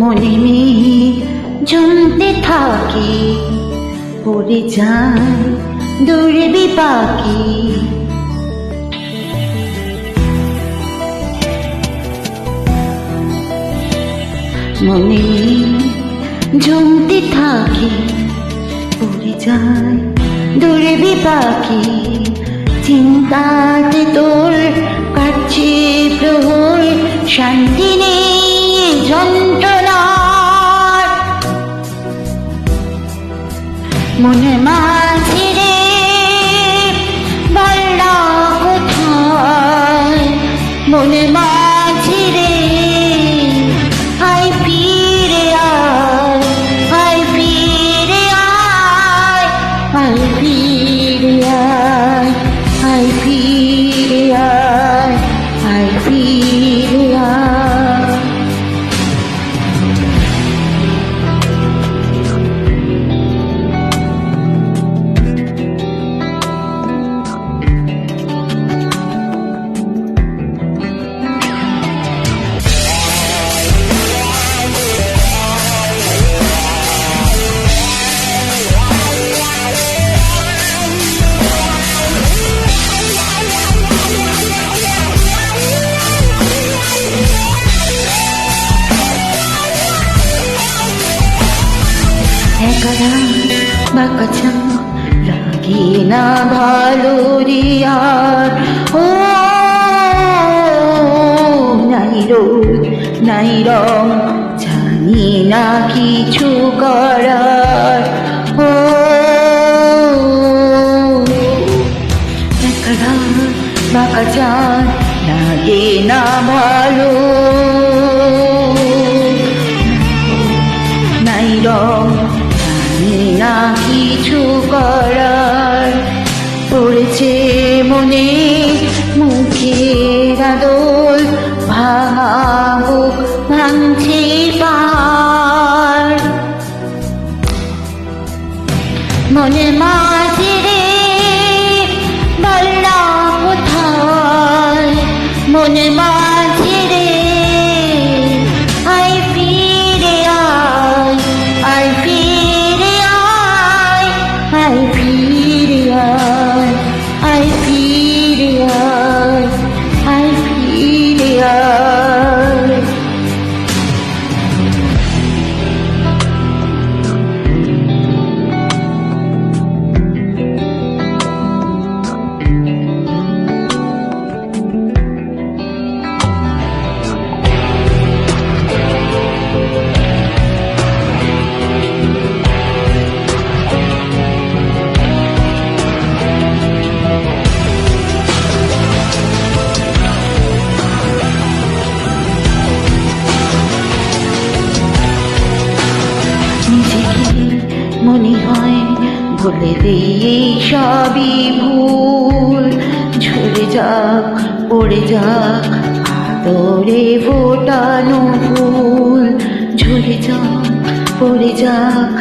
মনে মেঘ জমতে থাকে, পড়ে যায় দৌড়বি পাখি। মনে মেঘ জমতে থাকে, পড়ে যায় দৌড়বি পাখি। চিন্তাতে তোর কাটছে প্রহর, শান্তি নেই যন্ত্রণার। মনে মাঝে রে বলনা কোথায়, মনে মাঝে রে আয় ফিরে আয়, আয় ফিরে আয়, আয় ফিরে আয়, আয় ফিরে আয়, আয় ফিরে আয়। একলা বাঁকা লাগে না ভালো রে আর, ও নাই রোদ নাই রং, জানি না কিছু করার। ও একলা বাঁকা লাগে না ভালো, নাই রং না কিছু করার। পড়েছে মনে মুখের আদল, ভাঙা বুক ভাঙছে পার। মনে মাঝে রে বলনা কোথায়, মনে মাঝে রে আয় ফিরে আয়, আয় ফিরে আয়, আয় ফিরে আয়, আয় ফিরে আয়, আয় ফিরে আয়। মনে হয় ভুলে দিয়ে সবই ভুল, ঝরে যাক পড়ে যাক আদরে ফোটানো ফুল। ঝরে যাক পড়ে যাক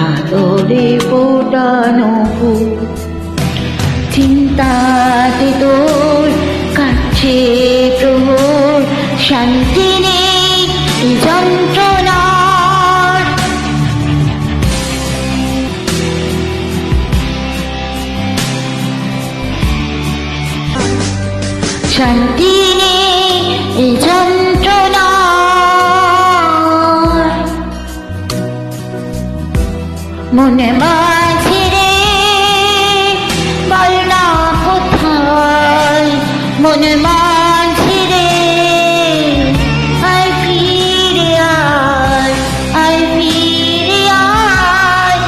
আদরে ফোটানো ফুল। চিন্তাতে তোর কাটছে প্রহর, শান্তি নেই যন্ত্রণার। শান্তি নেই যন্ত্রণার। মনে মাঝে রে বলনা কোথায়, মনে মাঝে রে আয় ফিরে আয়, আয় ফিরে আয়,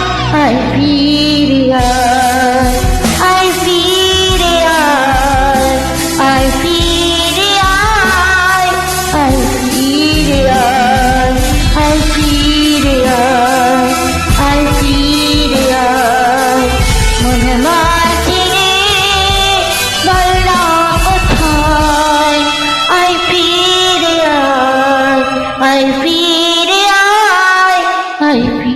আয় ফিরে আয়, আয় ফিরে আয়, আয় ফিরে আয়, আয় ফিরে আয়, আয় ফিরে আয়, আয় ফিরে আয়। মনে মাঝে রে বলনা কোথায়, আয় ফিরে আয়, আয় ফিরে